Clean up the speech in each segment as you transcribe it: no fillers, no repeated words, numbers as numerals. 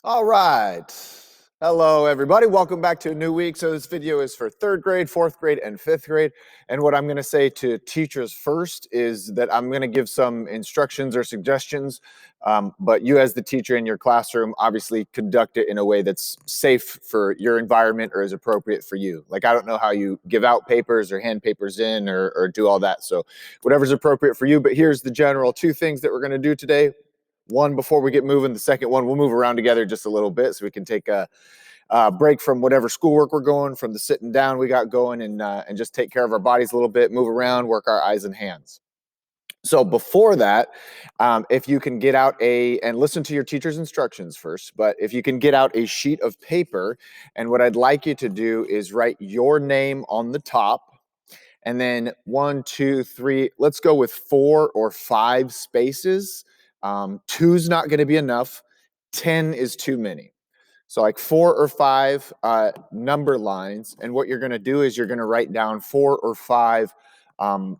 All right. Hello, everybody. Welcome back to a new week. So this video is for third grade, fourth grade, and fifth grade. And what I'm going to say to teachers first is that I'm going to give some instructions or suggestions, but you as the teacher in your classroom, obviously conduct it in a way that's safe for your environment or is appropriate for you. Like, I don't know how you give out papers or hand papers in or do all that. So whatever's appropriate for you. But here's the general two things that we're going to do today. One, before we get moving, the second one, we'll move around together just a little bit so we can take a break from whatever schoolwork we're going, from the sitting down we got going, and just take care of our bodies a little bit, move around, work our eyes and hands. So before that, if you can get out and listen to your teacher's instructions first, but if you can get out a sheet of paper, and what I'd like you to do is write your name on the top, and then 1, 2, 3, let's go with 4 or 5 spaces. 2's not going to be enough. 10 is too many. So like 4 or 5 number lines. And what you're going to do is you're going to write down 4 or 5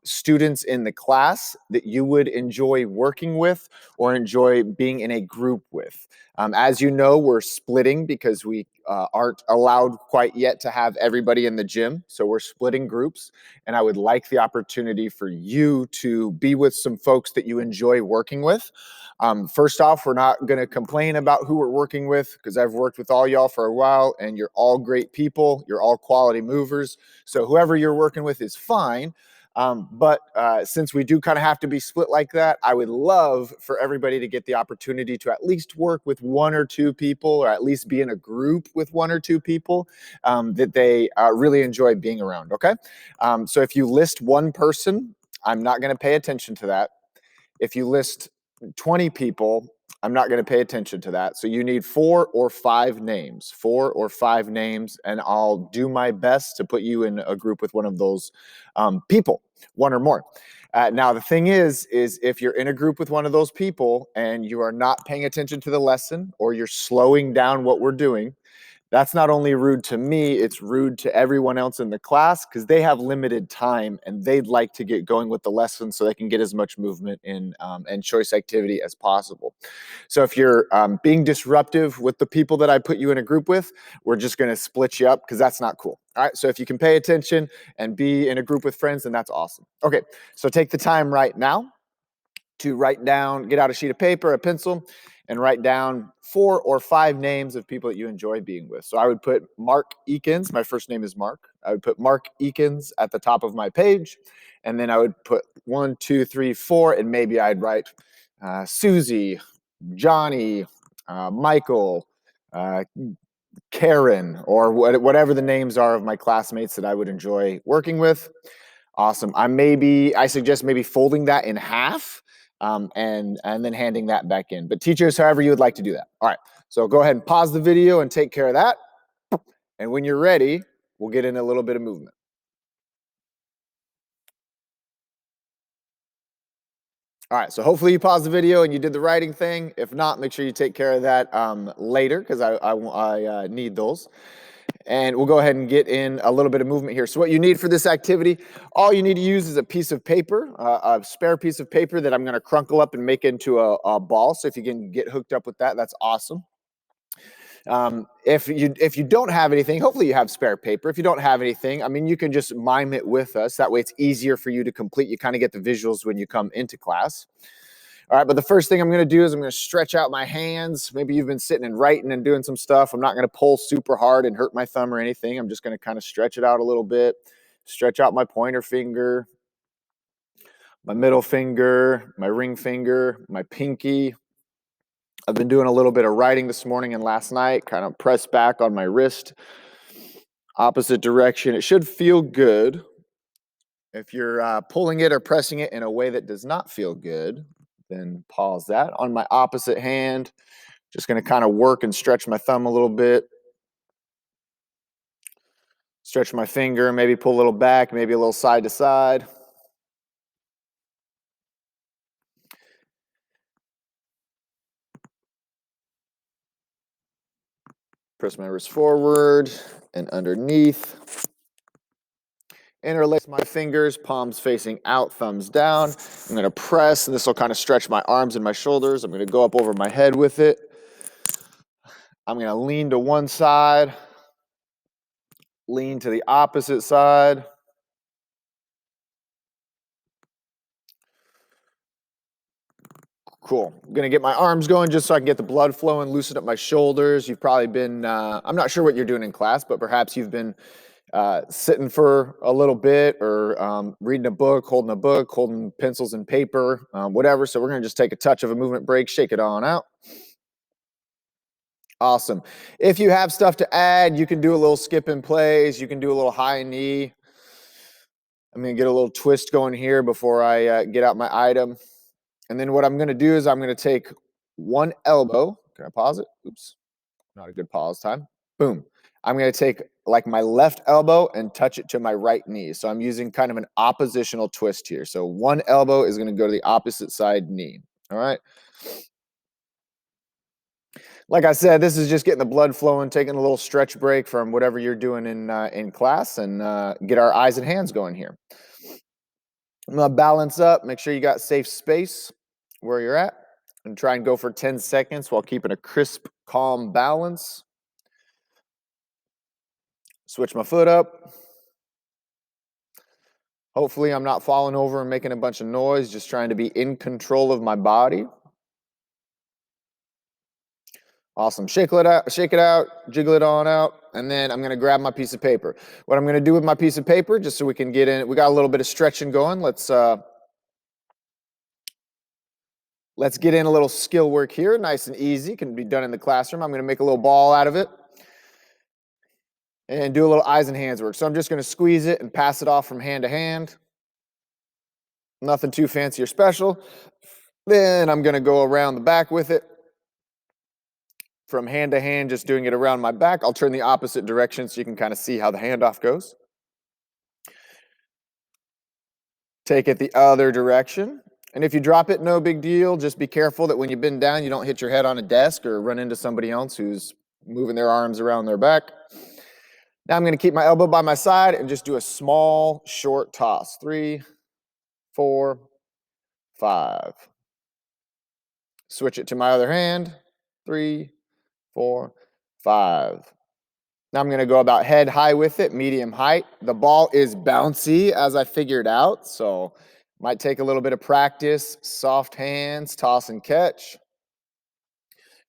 students in the class that you would enjoy working with or enjoy being in a group with. As you know, we're splitting because we aren't allowed quite yet to have everybody in the gym. So we're splitting groups, and I would like the opportunity for you to be with some folks that you enjoy working with. First off, we're not going to complain about who we're working with because I've worked with all y'all for a while, and you're all great people. You're all quality movers. So whoever you're working with is fine. But since we do kind of have to be split like that, I would love for everybody to get the opportunity to at least work with 1 or 2 people, or at least be in a group with 1 or 2 people that they really enjoy being around, okay? So if you list 1 person, I'm not going to pay attention to that. If you list 20 people, I'm not going to pay attention to that. So you need 4 or 5 names, 4 or 5 names, and I'll do my best to put you in a group with one of those people, 1 or more. Now, the thing is if you're in a group with one of those people and you are not paying attention to the lesson, or you're slowing down what we're doing, that's not only rude to me, it's rude to everyone else in the class because they have limited time and they'd like to get going with the lesson so they can get as much movement in and choice activity as possible. So if you're being disruptive with the people that I put you in a group with, we're just going to split you up because that's not cool. All right, so if you can pay attention and be in a group with friends, then that's awesome. Okay, so take the time right now to write down, get out a sheet of paper, a pencil, and write down 4 or 5 names of people that you enjoy being with. So I would put Mark Eakins. My first name is Mark. I would put Mark Eakins at the top of my page. And then I would put 1, 2, 3, 4, and maybe I'd write Susie, Johnny, Michael, Karen, or whatever the names are of my classmates that I would enjoy working with. Awesome. I suggest maybe folding that in half and then handing that back in. But teachers, however you would like to do that. All right. So go ahead and pause the video and take care of that. And when you're ready, we'll get in a little bit of movement. All right, so hopefully you paused the video and you did the writing thing. If not, make sure you take care of that later because I need those. And we'll go ahead and get in a little bit of movement here. So what you need for this activity, all you need to use is a piece of paper, a spare piece of paper that I'm going to crunkle up and make into a ball. So if you can get hooked up with that, that's awesome. If you don't have anything, hopefully you have spare paper. If you don't have anything, I mean, you can just mime it with us. That way it's easier for you to complete. You kind of get the visuals when you come into class. All right, but the first thing I'm going to do is I'm going to stretch out my hands. Maybe you've been sitting and writing and doing some stuff. I'm not going to pull super hard and hurt my thumb or anything. I'm just going to kind of stretch it out a little bit. Stretch out my pointer finger, my middle finger, my ring finger, my pinky. I've been doing a little bit of writing this morning and last night, kind of press back on my wrist, opposite direction. It should feel good. If you're pulling it or pressing it in a way that does not feel good, then pause that. On my opposite hand, just going to kind of work and stretch my thumb a little bit. Stretch my finger, maybe pull a little back, maybe a little side to side. Press my wrist forward and underneath. Interlace my fingers, palms facing out, thumbs down. I'm going to press, and this will kind of stretch my arms and my shoulders. I'm going to go up over my head with it. I'm going to lean to one side, lean to the opposite side. Cool. I'm going to get my arms going just so I can get the blood flowing, loosen up my shoulders. You've probably been, I'm not sure what you're doing in class, but perhaps you've been sitting for a little bit or reading a book, holding pencils and paper, whatever. So we're going to just take a touch of a movement break, shake it on out. Awesome. If you have stuff to add, you can do a little skip in place. You can do a little high knee. I'm going to get a little twist going here before I get out my item. And then what I'm going to do is I'm going to take one elbow. Can I pause it? Oops. Not a good pause time. Boom. I'm going to take like my left elbow and touch it to my right knee. So I'm using kind of an oppositional twist here. So one elbow is going to go to the opposite side knee. All right. Like I said, this is just getting the blood flowing, taking a little stretch break from whatever you're doing in class, and get our eyes and hands going here. I'm going to balance up. Make sure you got safe space where you're at, and try and go for 10 seconds while keeping a crisp, calm balance. Switch my foot up. Hopefully I'm not falling over and making a bunch of noise, just trying to be in control of my body. Awesome. Shake it out, jiggle it on out, and then I'm going to grab my piece of paper. What I'm going to do with my piece of paper, just so we can get in, we got a little bit of stretching going. Let's get in a little skill work here, nice and easy, can be done in the classroom. I'm going to make a little ball out of it and do a little eyes and hands work. So I'm just going to squeeze it and pass it off from hand to hand. Nothing too fancy or special. Then I'm going to go around the back with it. From hand to hand, just doing it around my back. I'll turn the opposite direction so you can kind of see how the handoff goes. Take it the other direction. And if you drop it, no big deal. Just be careful that when you bend down, you don't hit your head on a desk or run into somebody else who's moving their arms around their back. Now I'm going to keep my elbow by my side and just do a small, short toss. 3, 4, 5. Switch it to my other hand. 3, 4, 5. Now I'm going to go about head high with it, medium height. The ball is bouncy, as I figured out, so might take a little bit of practice. Soft hands, toss and catch.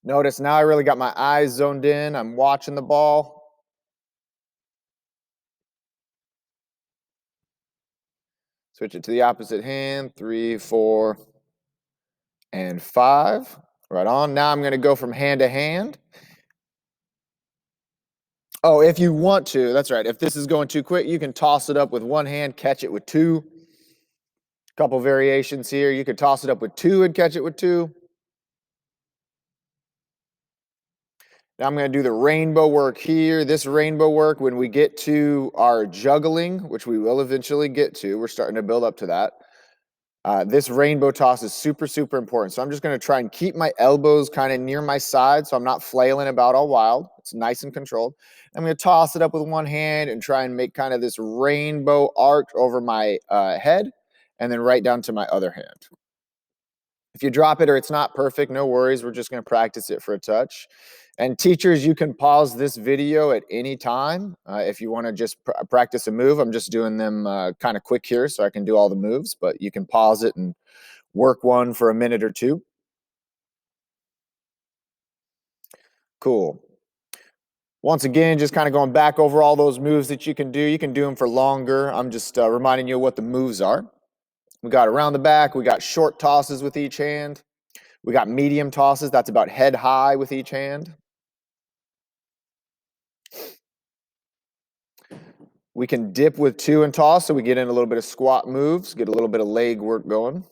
Notice now I really got my eyes zoned in. I'm watching the ball. Switch it to the opposite hand. 3, 4, and 5. Right on. Now I'm going to go from hand to hand. Oh, if you want to, that's right. If this is going too quick, you can toss it up with one hand, catch it with 2. Couple variations here. You could toss it up with 2 and catch it with 2. Now I'm going to do the rainbow work here. This rainbow work, when we get to our juggling, which we will eventually get to, we're starting to build up to that. This rainbow toss is super, super important. So I'm just going to try and keep my elbows kind of near my side so I'm not flailing about all wild. It's nice and controlled. I'm going to toss it up with one hand and try and make kind of this rainbow arc over my head and then right down to my other hand. If you drop it or it's not perfect, no worries. We're just going to practice it for a touch. And teachers, you can pause this video at any time if you want to just practice a move. I'm just doing them kind of quick here so I can do all the moves, but you can pause it and work one for a minute or two. Cool. Once again, just kind of going back over all those moves that you can do. You can do them for longer. I'm just reminding you what the moves are. We got around the back. We got short tosses with each hand. We got medium tosses. That's about head high with each hand. We can dip with 2 and toss, so we get in a little bit of squat moves, get a little bit of leg work going.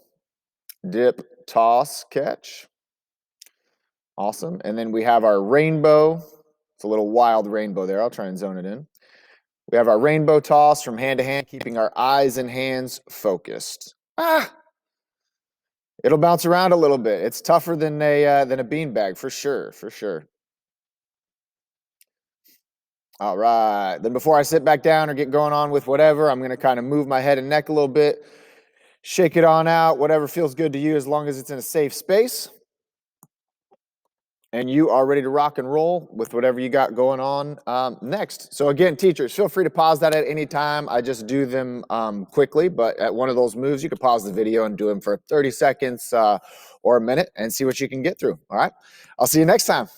Dip, toss, catch. Awesome. And then we have our rainbow. It's a little wild rainbow there. I'll try and zone it in. We have our rainbow toss from hand to hand, keeping our eyes and hands focused. It'll bounce around a little bit. It's tougher than a beanbag, for sure, for sure. All right. Then before I sit back down or get going on with whatever, I'm going to kind of move my head and neck a little bit, shake it on out, whatever feels good to you as long as it's in a safe space. and you are ready to rock and roll with whatever you got going on next. So again, teachers, feel free to pause that at any time. I just do them quickly, but at one of those moves, you can pause the video and do them for 30 seconds or a minute and see what you can get through. All right, I'll see you next time.